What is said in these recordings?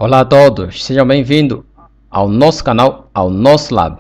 Olá a todos, sejam bem-vindos ao nosso canal, ao nosso lab.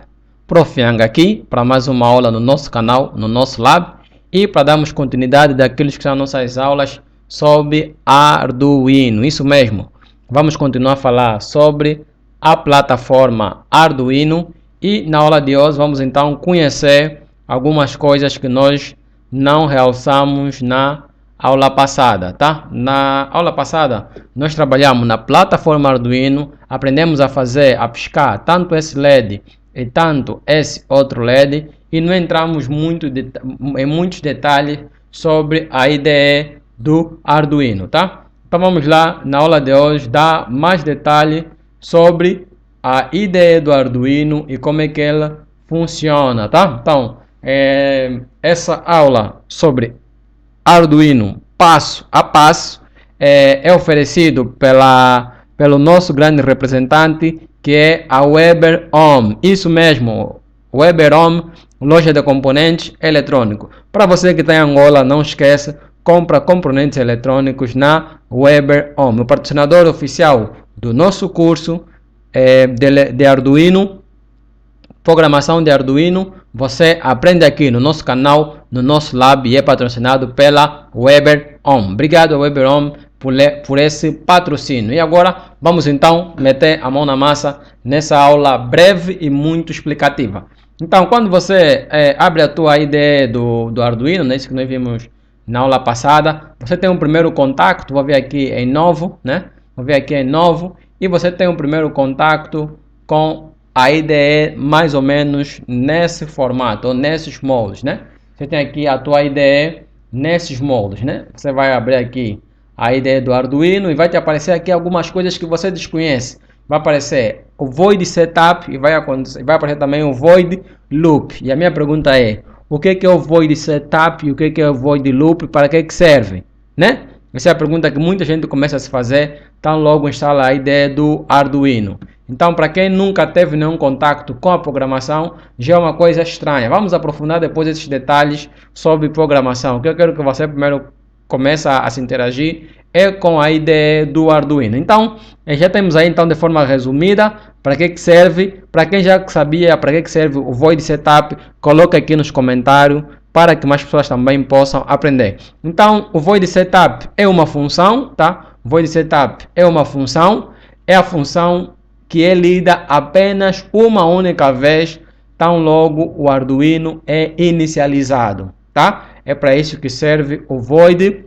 Prof. Yang aqui para mais uma aula no nosso canal, no nosso lab e para darmos continuidade daquilo que são nossas aulas sobre Arduino. Isso mesmo, vamos continuar a falar sobre a plataforma Arduino e na aula de hoje vamos então conhecer algumas coisas que nós não realçamos na aula passada, tá? Na aula passada nós trabalhamos na plataforma Arduino, aprendemos a fazer, a piscar tanto esse LED e tanto esse outro LED e não entramos em muitos detalhes sobre a IDE do Arduino, tá? Então vamos lá, na aula de hoje, dar mais detalhes sobre a IDE do Arduino e como é que ela funciona, tá? Então, essa aula sobre Arduino passo a passo é oferecido pelo nosso grande representante, que é a Weber Ohm. Isso mesmo, Weber Ohm, loja de componentes eletrônicos. Para você que está em Angola, não esqueça, compra componentes eletrônicos na Weber Ohm, o patrocinador oficial do nosso curso de Arduino. Programação de Arduino, você aprende aqui no nosso canal, no nosso lab e é patrocinado pela Weber Ohm. Obrigado Weber Ohm por esse patrocínio. E agora vamos então meter a mão na massa nessa aula breve e muito explicativa. Então, quando você abre a tua IDE do Arduino, né, isso que nós vimos na aula passada, você tem um primeiro contato, vou ver aqui em novo, né? Vou ver aqui em novo e você tem um primeiro contato com a IDE mais ou menos nesse formato, ou nesses moldes, né? Você tem aqui a tua IDE nesses moldes, né? Você vai abrir aqui a IDE do Arduino e vai te aparecer aqui algumas coisas que você desconhece. Vai aparecer o Void Setup e vai aparecer também o Void Loop. E a minha pergunta é, o que é o Void Setup e o que é o Void Loop, para que serve, né? Essa é a pergunta que muita gente começa a se fazer, tão logo instala a IDE do Arduino. Então, para quem nunca teve nenhum contato com a programação, já é uma coisa estranha. Vamos aprofundar depois esses detalhes sobre programação. O que eu quero que você primeiro comece a se interagir é com a IDE do Arduino. Então, já temos aí então de forma resumida para que serve. Para quem já sabia para que serve o Void Setup, coloque aqui nos comentários para que mais pessoas também possam aprender. Então, o Void Setup é uma função, tá? O Void Setup é uma função, é a função que é lida apenas uma única vez, tão logo o Arduino é inicializado, tá? É para isso que serve o Void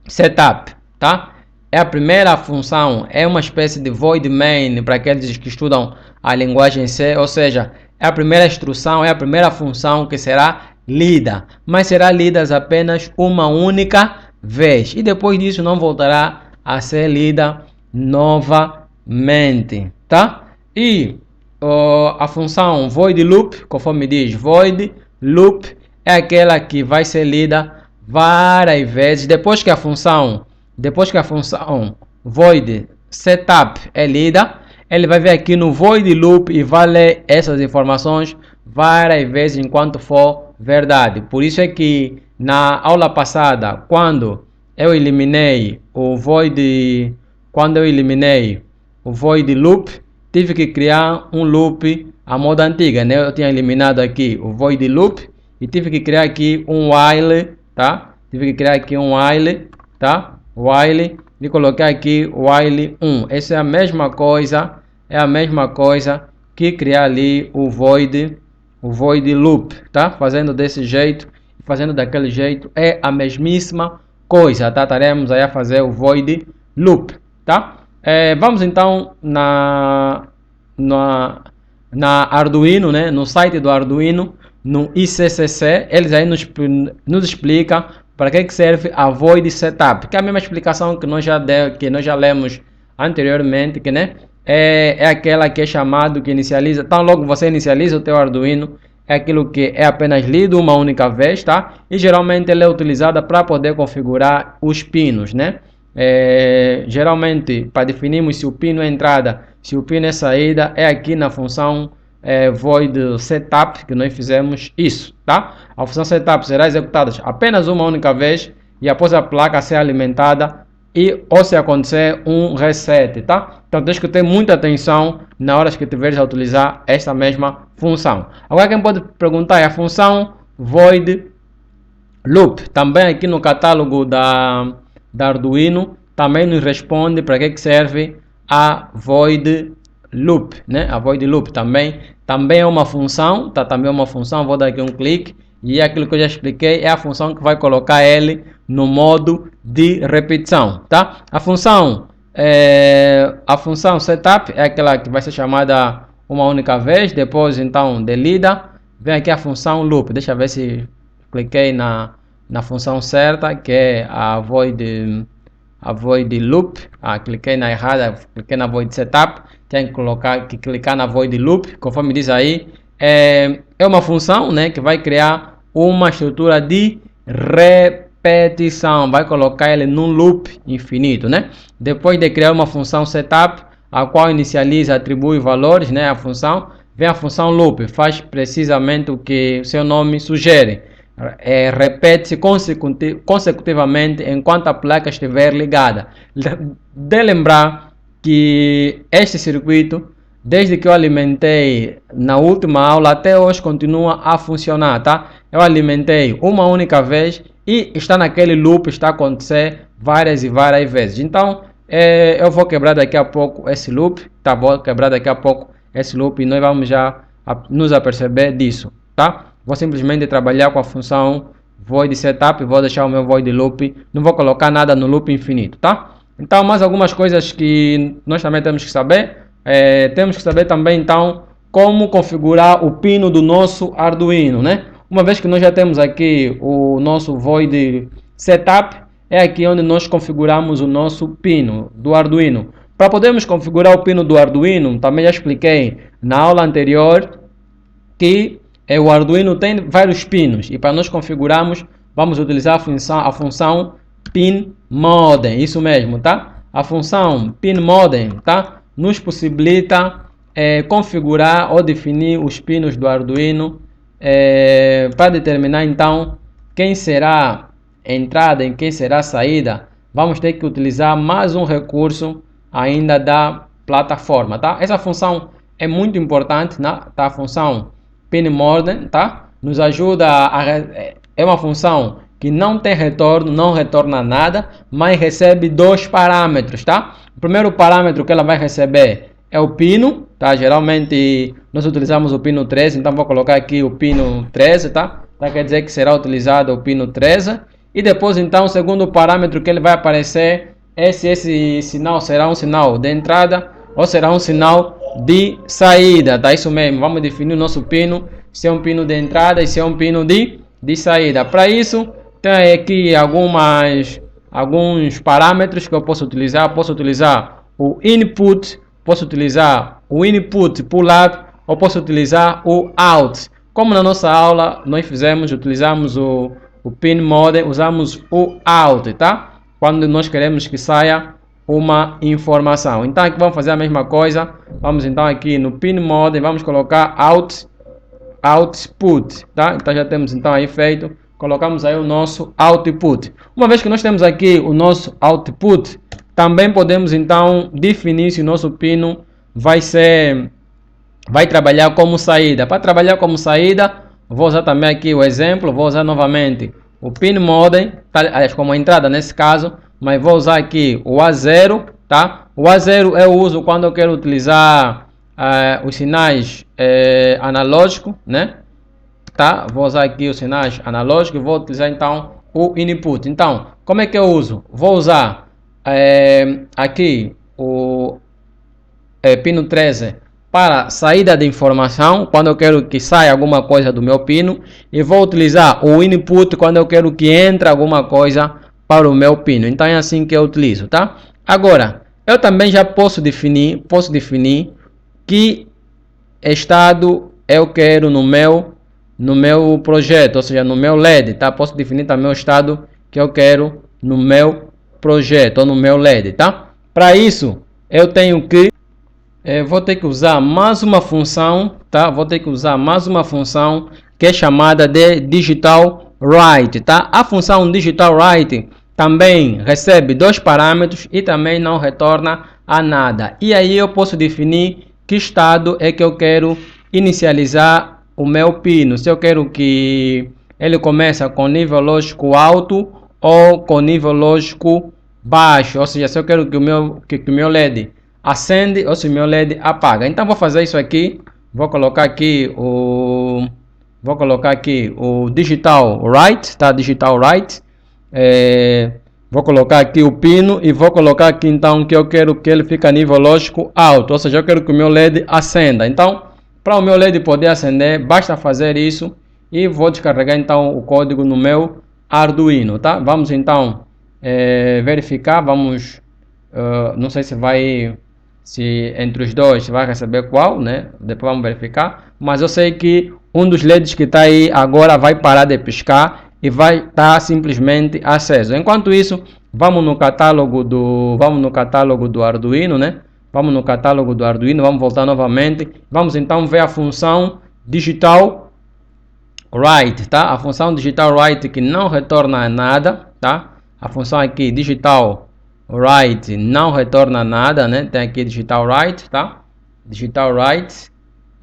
Setup, tá? É a primeira função, é uma espécie de Void Main para aqueles que estudam a linguagem C, ou seja, é a primeira instrução, é a primeira função que será lida, mas será lida apenas uma única vez e depois disso não voltará a ser lida novamente, tá? E a função Void Loop, conforme diz, Void Loop é aquela que vai ser lida várias vezes depois que a função Void Setup é lida. Ele vai vir aqui no Void Loop e vai ler essas informações várias vezes enquanto for verdade. Por isso é que na aula passada, quando eu eliminei o Void Loop, tive que criar um loop à moda antiga, né? Eu tinha eliminado aqui o Void Loop e tive que criar aqui um while, tá? While e colocar aqui while 1. Essa é a mesma coisa, que criar ali o Void Loop, tá? Fazendo desse jeito, fazendo daquele jeito é a mesmíssima coisa, tá? Estaremos aí a fazer o Void Loop, tá? Vamos então na Arduino, né? No site do Arduino, no ICCC, eles aí nos explicam para que serve a Void Setup, que é a mesma explicação que nós já lemos anteriormente, que né? É aquela que é chamado, que inicializa, então logo você inicializa o teu Arduino, é aquilo que é apenas lido uma única vez, tá? E geralmente ela é utilizada para poder configurar os pinos, né? Geralmente, para definirmos se o pino é entrada, se o pino é saída, é aqui na função Void Setup que nós fizemos isso, tá? A função Setup será executada apenas uma única vez e após a placa ser alimentada, ou se acontecer um reset, tá? Então tens que ter muita atenção na hora que estiveres a utilizar esta mesma função. Agora quem pode perguntar é a função void loop. Também aqui no catálogo da Arduino também nos responde para que serve a void loop, né? A void loop também é uma função, tá? Também é uma função. Vou dar aqui um clique e aquilo que eu já expliquei é a função que vai colocar ele no modo de repetição, tá? A função setup é aquela que vai ser chamada uma única vez, depois então delida. Vem aqui a função loop. Deixa eu ver se cliquei na função certa, que é a void loop. Cliquei na errada, cliquei na void setup. Tem que clicar na void loop, conforme diz aí. É uma função, né, que vai criar uma estrutura de repetição, vai colocar ele num loop infinito, né? Depois de criar uma função setup, a qual inicializa, atribui valores, né, a função, vem a função loop, faz precisamente o que seu nome sugere. Repete-se consecutivamente enquanto a placa estiver ligada. De lembrar que este circuito, desde que eu alimentei na última aula até hoje, continua a funcionar, tá? Eu alimentei uma única vez e está naquele loop, está a acontecer várias e várias vezes. Então, eu vou quebrar daqui a pouco esse loop, tá? Vou quebrar daqui a pouco esse loop e nós vamos já nos aperceber disso, tá? Vou simplesmente trabalhar com a função void setup, vou deixar o meu void loop, não vou colocar nada no loop infinito, tá? Então, mais algumas coisas que nós também temos que saber. Temos que saber também, então, como configurar o pino do nosso Arduino, né? Uma vez que nós já temos aqui o nosso void setup, é aqui onde nós configuramos o nosso pino do Arduino. Para podermos configurar o pino do Arduino, também já expliquei na aula anterior que o Arduino tem vários pinos e para nós configurarmos, vamos utilizar a função pin modem, isso mesmo, tá? A função pin modem, tá? Nos possibilita configurar ou definir os pinos do Arduino para determinar então quem será entrada e quem será saída. Vamos ter que utilizar mais um recurso ainda da plataforma, tá? Essa função é muito importante, né? Tá? A função pin modem, tá? Nos ajuda é uma função que não tem retorno, não retorna nada, mas recebe dois parâmetros, tá? O primeiro parâmetro que ela vai receber é o pino, tá? Geralmente nós utilizamos o pino 13, então vou colocar aqui o pino 13, tá? Então quer dizer que será utilizado o pino 13. E depois então o segundo parâmetro que ele vai aparecer é se esse sinal será um sinal de entrada ou será um sinal de saída, tá? Isso mesmo, vamos definir o nosso pino, se é um pino de entrada e se é um pino de saída. Para isso, tem aqui alguns parâmetros que eu posso utilizar. Posso utilizar o input, posso utilizar o input pull-up ou posso utilizar o out. Como na nossa aula nós utilizamos o pin modem, usamos o out, tá? Quando nós queremos que saia uma informação. Então aqui vamos fazer a mesma coisa. Vamos então aqui no pin modem, vamos colocar output, tá? Então já temos então aí feito. Colocamos aí o nosso output. Uma vez que nós temos aqui o nosso output, também podemos então definir se o nosso pino vai trabalhar como saída. Para trabalhar como saída, vou usar também aqui o exemplo, vou usar novamente o pin modem, tá? Como entrada nesse caso, mas vou usar aqui o A0, tá? O A0 eu uso quando eu quero utilizar os sinais analógicos, né? Tá? Vou usar aqui os sinais analógicos, vou utilizar então o input. Então, como é que eu uso? Vou usar aqui o pino 13 para saída de informação, quando eu quero que saia alguma coisa do meu pino, e vou utilizar o input quando eu quero que entre alguma coisa para o meu pino. Então é assim que eu utilizo, tá? Agora, eu também já posso definir que estado eu quero no meu projeto, ou seja, no meu LED, tá? Posso definir também o estado que eu quero no meu projeto ou no meu LED, tá? Para isso, eu tenho que vou ter que usar mais uma função, tá? Vou ter que usar mais uma função que é chamada de digital write, tá? A função digital write também recebe 2 parâmetros e também não retorna a nada. E aí eu posso definir que estado é que eu quero inicializar o meu pino. Se eu quero que ele comece com nível lógico alto ou com nível lógico baixo. Ou seja, se eu quero que o meu LED acende ou se o meu LED apaga. Então vou fazer isso aqui. Vou colocar aqui o digital right, tá? Digital right. Vou colocar aqui o pino e vou colocar aqui então que eu quero que ele fique a nível lógico alto, ou seja, eu quero que o meu LED acenda. Então, para o meu LED poder acender, basta fazer isso e vou descarregar então o código no meu Arduino, tá? Vamos então verificar, não sei se entre os dois vai receber qual, né? Depois vamos verificar, mas eu sei que um dos LEDs que está aí agora vai parar de piscar e vai estar simplesmente aceso. Enquanto isso, vamos no catálogo do Arduino, né? Vamos no catálogo do Arduino, vamos voltar novamente. Vamos então ver a função digital write, tá? A função digital write que não retorna nada, tá? A função aqui digital write não retorna nada, né? Tem aqui digital write, tá? Digital write,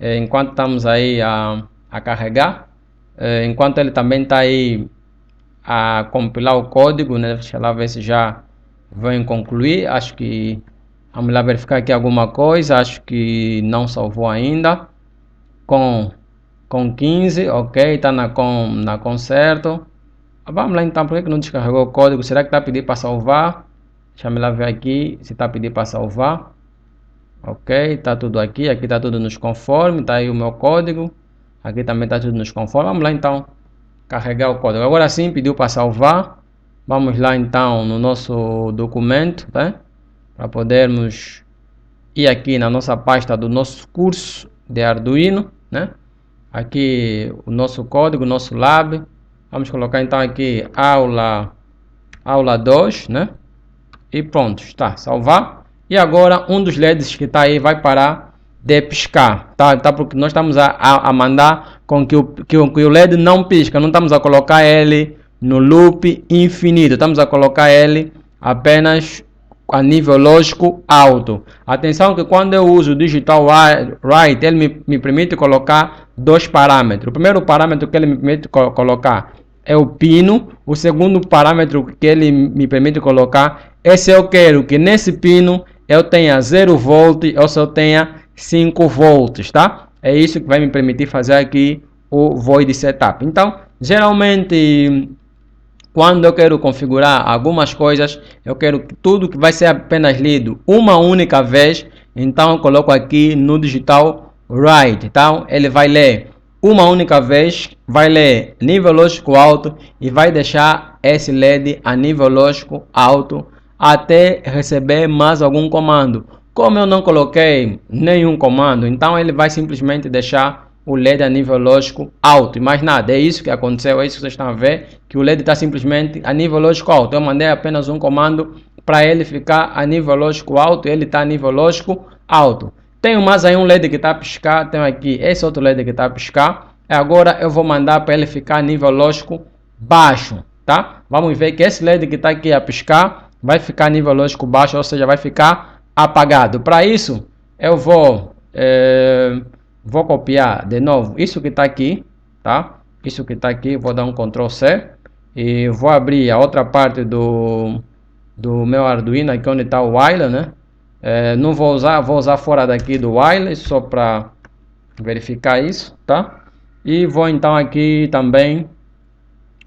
enquanto estamos aí a carregar. Enquanto ele também está aí a compilar o código, né? Deixa lá ver se já vão concluir. Acho que vamos lá verificar aqui alguma coisa. Acho que não salvou ainda. Com 15, ok, está na com certo. Vamos lá então, por que não descarregou o código? Será que está a pedir para salvar? Deixa eu lá ver aqui se está a pedir para salvar. Ok, está tudo aqui está tudo nos conforme, está aí o meu código. Aqui também está tudo nos conforme. Vamos lá então carregar o código. Agora sim pediu para salvar. Vamos lá então no nosso documento, tá? Para podermos ir aqui na nossa pasta do nosso curso de Arduino, né? Aqui o nosso código, nosso lab. Vamos colocar então aqui aula 2, né? E pronto, está, salvar. E agora um dos LEDs que está aí vai parar de piscar, tá? Porque nós estamos a mandar com que o LED não pisca, não estamos a colocar ele no loop infinito, estamos a colocar ele apenas a nível lógico alto. Atenção que quando eu uso o digital write, ele me permite colocar 2 parâmetros. O primeiro parâmetro que ele me permite colocar é o pino. O segundo parâmetro que ele me permite colocar é se eu quero que nesse pino eu tenha 0 volt ou se eu tenha 5 volts, tá? É isso que vai me permitir fazer aqui o void setup. Então, geralmente, quando eu quero configurar algumas coisas, eu quero que tudo que vai ser apenas lido uma única vez, então eu coloco aqui no digital write. Então, ele vai ler uma única vez, vai ler nível lógico alto e vai deixar esse LED a nível lógico alto até receber mais algum comando. Como eu não coloquei nenhum comando, então ele vai simplesmente deixar o LED a nível lógico alto e mais nada. É isso que aconteceu, é isso que vocês estão a ver, que o LED está simplesmente a nível lógico alto. Eu mandei apenas um comando para ele ficar a nível lógico alto e ele está a nível lógico alto. Tenho mais aí um LED que está a piscar, tenho aqui esse outro LED que está a piscar. Agora eu vou mandar para ele ficar a nível lógico baixo, tá? Vamos ver que esse LED que está aqui a piscar vai ficar a nível lógico baixo, ou seja, vai ficar apagado. Para isso, eu vou copiar de novo isso que está aqui, tá? Isso que está aqui, vou dar um Ctrl C e vou abrir a outra parte do meu Arduino, aqui onde está o while, né? Não vou usar fora daqui do while, só para verificar isso, tá? E vou então aqui também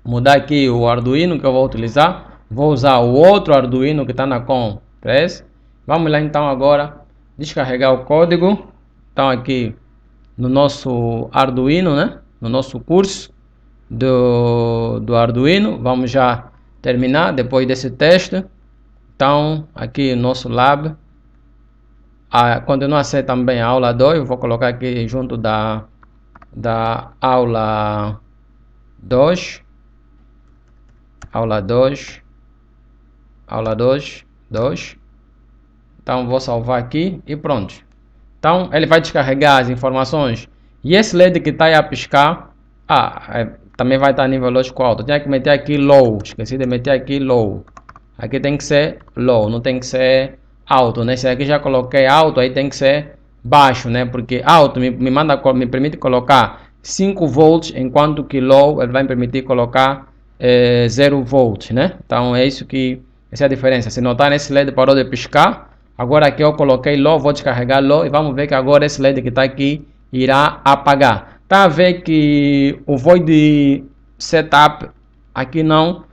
mudar aqui o Arduino que eu vou utilizar. Vou usar o outro Arduino que está na COM 3. Vamos lá então agora descarregar o código. Então aqui no nosso Arduino, né? No nosso curso do Arduino. Vamos já terminar depois desse teste. Então aqui no nosso lab. Continua a ser também a aula 2. Vou colocar aqui junto da aula 2. Aula 2. Aula 2. Então vou salvar aqui e pronto. Então ele vai descarregar as informações. E esse LED que está aí a piscar, também vai estar a nível lógico alto. Tinha que meter aqui low, esqueci de meter aqui low. Aqui tem que ser low, não tem que ser alto, né? Se aqui já coloquei alto, aí tem que ser baixo, né? Porque alto me permite colocar 5 volts, enquanto que low ele vai me permitir colocar 0 volts, né? Então essa é a diferença. Se notar, esse LED parou de piscar. Agora aqui eu coloquei low, vou descarregar low e vamos ver que agora esse LED que está aqui irá apagar. Tá a ver que o void setup aqui não,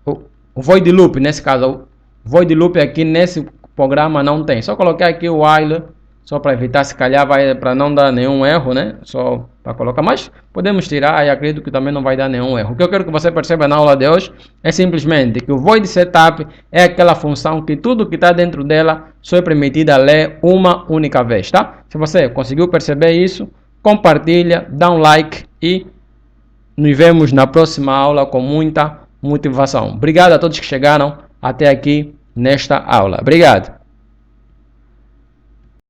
o void loop nesse caso, o void loop aqui nesse programa não tem. Só coloquei aqui o while, só para evitar, se calhar vai para não dar nenhum erro, né? Só para colocar, mas podemos tirar e acredito que também não vai dar nenhum erro. O que eu quero que você perceba na aula de hoje é simplesmente que o void setup é aquela função que tudo que está dentro dela só é permitida ler uma única vez, tá? Se você conseguiu perceber isso, compartilha, dá um like e nos vemos na próxima aula com muita motivação. Obrigado a todos que chegaram até aqui nesta aula. Obrigado.